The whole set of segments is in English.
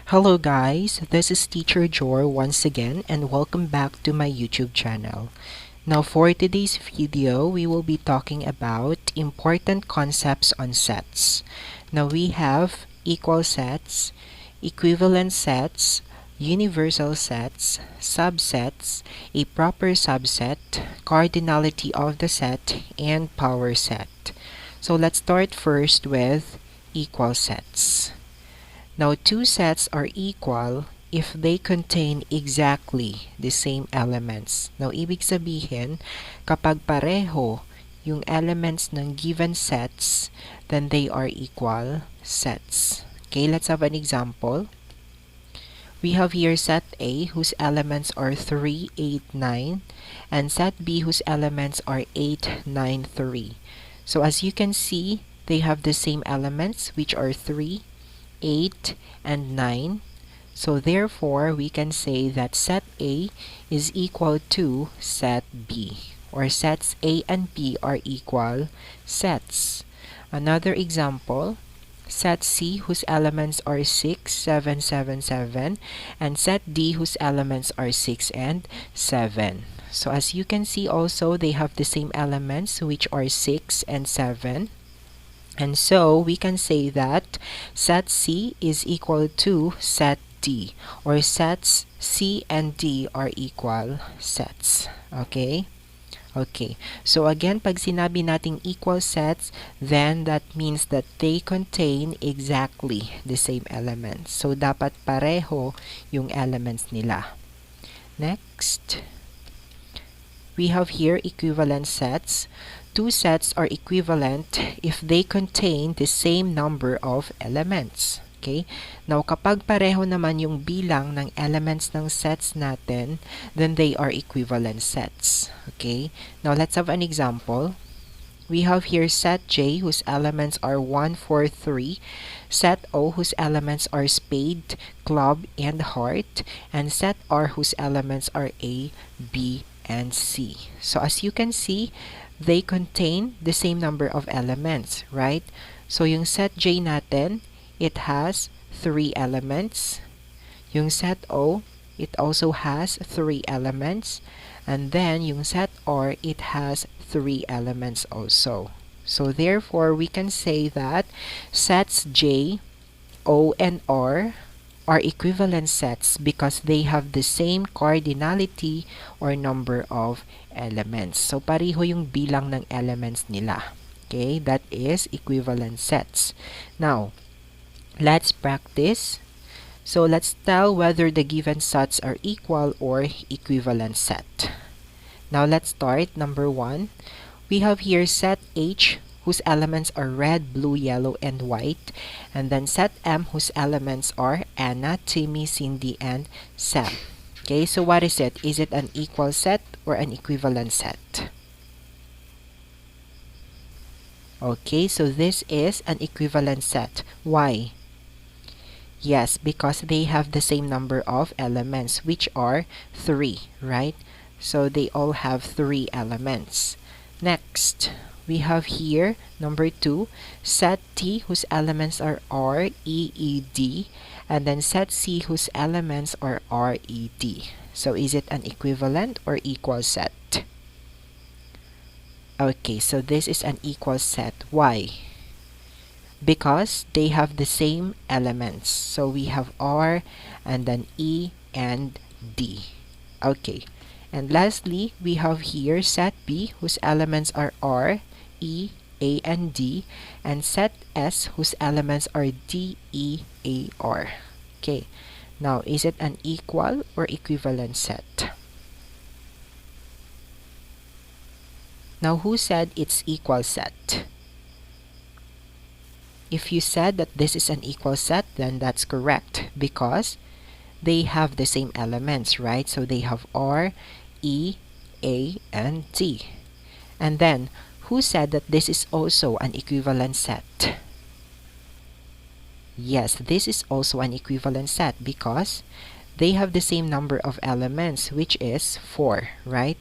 Hello guys, this is Teacher Jor once again and welcome back to my YouTube channel. Now for today's video, we will be talking about important concepts on sets. Now we have equal sets, equivalent sets, universal sets, subsets, a proper subset, cardinality of the set, and power set. So let's start first with equal sets. Now, two sets are equal if they contain exactly the same elements. Now, ibig sabihin, kapag pareho yung elements ng given sets, then they are equal sets. Okay, let's have an example. We have here set A whose elements are 3, 8, 9, and set B whose elements are 8, 9, 3. So as you can see, they have the same elements which are 3, 8, and 9. So therefore, we can say that set A is equal to set B, or sets A and B are equal sets. Another example, set C whose elements are 6, 7, 7, 7, and set D whose elements are 6 and 7. So as you can see also, they have the same elements which are 6 and 7. And so we can say that set C is equal to set D, or sets C and D are equal sets. Okay? Okay. So again, pag sinabi nating equal sets, then that means that they contain exactly the same elements. So dapat pareho yung elements nila. Next, we have here equivalent sets. Two sets are equivalent if they contain the same number of elements. Okay? Now, kapag pareho naman yung bilang ng elements ng sets natin, then they are equivalent sets. Okay? Now, let's have an example. We have here set J whose elements are 1, 4, 3, set O whose elements are spade, club, and heart, and set R whose elements are A, B, and C. So as you can see, they contain the same number of elements, right? So yung set J natin, it has 3 elements. Yung set O, it also has 3 elements. And then yung set R, it has 3 elements also. So therefore, we can say that sets J, O, and R are equivalent sets because they have the same cardinality or number of elements. So pareho yung bilang ng elements nila. Okay, that is equivalent sets. Now, let's practice. So let's tell whether the given sets are equal or equivalent set. Now let's start. Number 1, we have here set H whose elements are red, blue, yellow, and white, and then set M whose elements are Anna, Timmy, Cindy, and Sam. Okay, so what is it? Is it an equal set or an equivalent set? Okay, so this is an equivalent set. Why? Yes, because they have the same number of elements, which are 3, right? So they all have 3 elements. Next, we have here number 2, set T whose elements are R, E, E, D, and then set C whose elements are R, E, D. So is it an equivalent or equal set? Okay, so this is an equal set. Why? Because they have the same elements. So we have R and then E and D. Okay. And lastly, we have here set B whose elements are R, E, A, and D, and set S whose elements are D, E, A, R. Okay. Now, is it an equal or equivalent set? Now, who said it's equal set? If you said that this is an equal set, then that's correct because they have the same elements, right? So they have R, E, A, and D. And then, who said that this is also an equivalent set? Yes, this is also an equivalent set because they have the same number of elements, which is 4, right?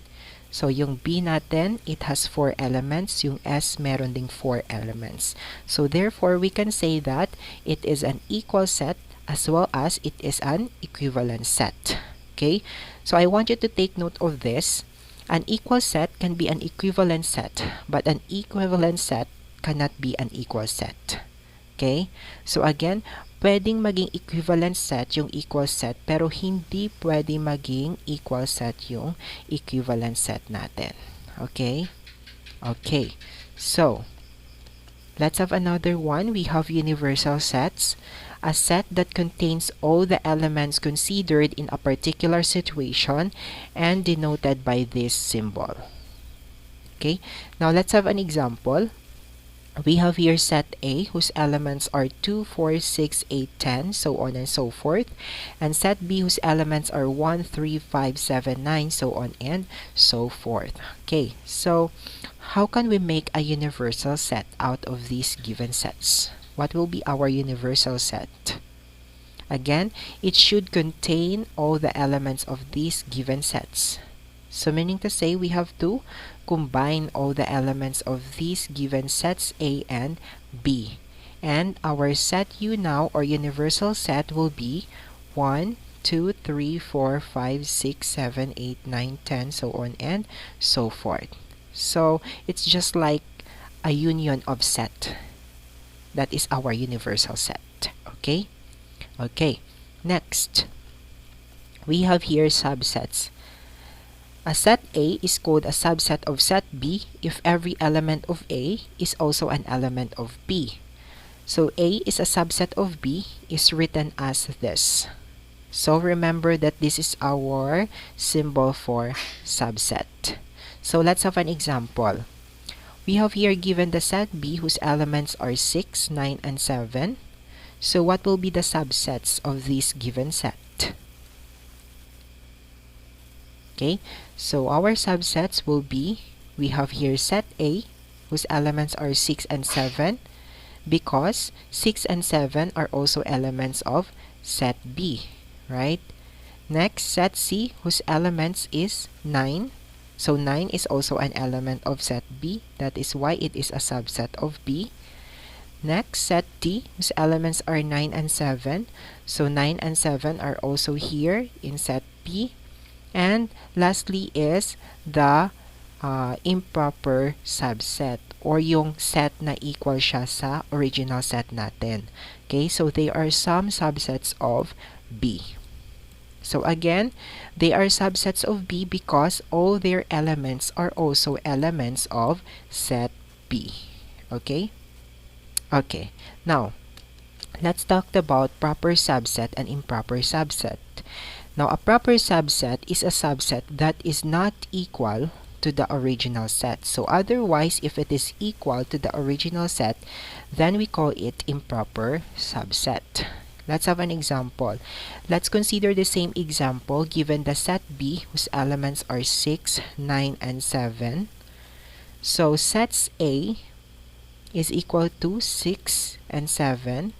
So yung B natin, it has 4 elements. Yung S meron ding 4 elements. So therefore, we can say that it is an equal set as well as it is an equivalent set. Okay, so I want you to take note of this. An equal set can be an equivalent set, but an equivalent set cannot be an equal set. Okay, so again, pwedeng maging equivalent set yung equal set, pero hindi pwede maging equal set yung equivalent set natin. Okay? Okay, so let's have another one. We have universal sets, a set that contains all the elements considered in a particular situation and denoted by this symbol. Okay, now let's have an example. We have here set A, whose elements are 2, 4, 6, 8, 10, so on and so forth. And set B, whose elements are 1, 3, 5, 7, 9, so on and so forth. Okay, so how can we make a universal set out of these given sets? What will be our universal set? Again, it should contain all the elements of these given sets. So meaning to say, we have to combine all the elements of these given sets A and B. And our set U now, or universal set, will be 1, 2, 3, 4, 5, 6, 7, 8, 9, 10, so on and so forth. So it's just like a union of set. That is our universal set. Okay? Okay. Next, we have here subsets. A set A is called a subset of set B if every element of A is also an element of B. So A is a subset of B is written as this. So remember that this is our symbol for subset. So let's have an example. We have here given the set B whose elements are 6, 9, and 7. So what will be the subsets of this given set? Okay, so our subsets will be, we have here set A whose elements are 6 and 7 because 6 and 7 are also elements of set B, right? Next, set C whose elements is 9. So 9 is also an element of set B. That is why it is a subset of B. Next, set D whose elements are 9 and 7. So 9 and 7 are also here in set B. And lastly is the improper subset or yung set na equal siya sa original set natin. Okay, so they are some subsets of B. So again, they are subsets of B because all their elements are also elements of set B. Okay? Okay. Now, let's talk about proper subset and improper subset. Now, a proper subset is a subset that is not equal to the original set. So otherwise, if it is equal to the original set, then we call it improper subset. Let's have an example. Let's consider the same example given the set B whose elements are 6, 9, and 7. So sets A is equal to 6 and 7.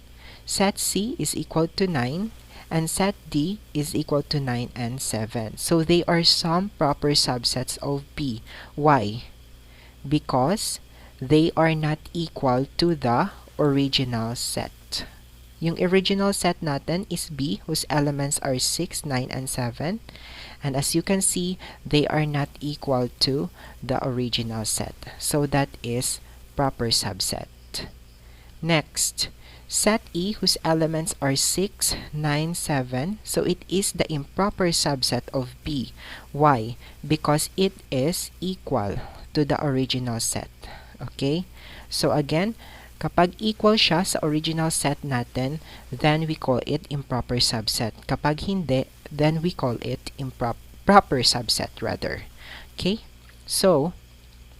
Set C is equal to 9. And set D is equal to 9 and 7. So they are some proper subsets of B. Why? Because they are not equal to the original set. Yung original set natin is B whose elements are 6, 9, and 7. And as you can see, they are not equal to the original set. So that is proper subset. Next, set E whose elements are 6, 9, 7. So it is the improper subset of B. Why? Because it is equal to the original set. Okay? So again, kapag equal siya sa original set natin, then we call it improper subset. Kapag hindi, then we call it proper subset rather. Okay? So,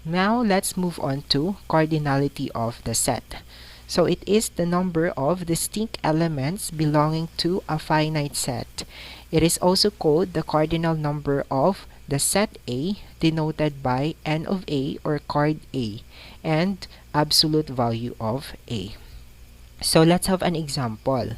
now let's move on to cardinality of the set. So it is the number of distinct elements belonging to a finite set. It is also called the cardinal number of the set A, denoted by N of A or card A, and absolute value of A. So let's have an example.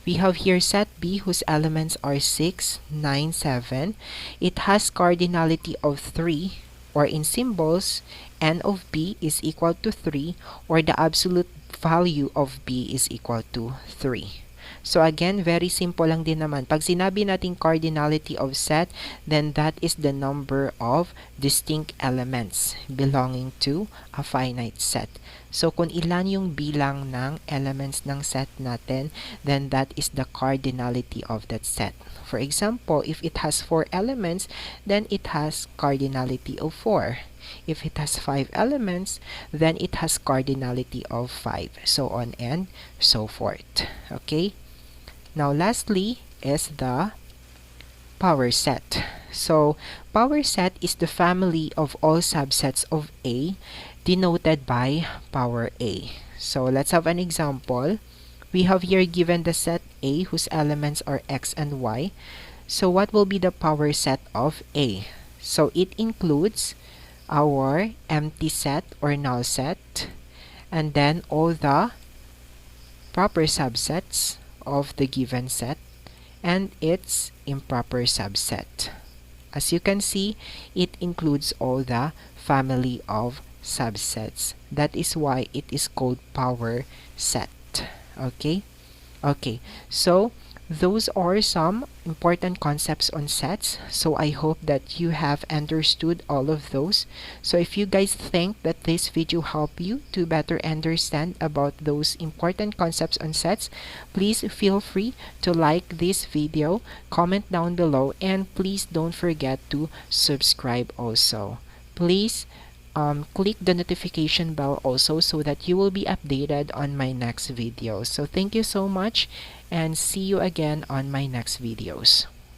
We have here set B whose elements are 6, 9, 7. It has cardinality of 3, or in symbols, N of B is equal to 3, or the absolute value of B is equal to 3. So again, very simple lang din naman. Pag sinabi natin cardinality of set, then that is the number of distinct elements belonging to a finite set. So kung ilan yung bilang ng elements ng set natin, then that is the cardinality of that set. For example, if it has 4 elements, then it has cardinality of 4. If it has 5 elements, then it has cardinality of 5, so on and so forth. Okay? Now, lastly is the power set. So, power set is the family of all subsets of A denoted by power A. So, let's have an example. We have here given the set A whose elements are X and Y. So, what will be the power set of A? So, it includes our empty set or null set, and then all the proper subsets of the given set and its improper subset. As you can see, it includes all the family of subsets. That is why it is called power set. Okay? Okay, so those are some important concepts on sets. So I hope that you have understood all of those. So if you guys think that this video helped you to better understand about those important concepts on sets, please feel free to like this video, comment down below, and please don't forget to subscribe also. Please click the notification bell also so that you will be updated on my next video. So thank you so much and see you again on my next videos.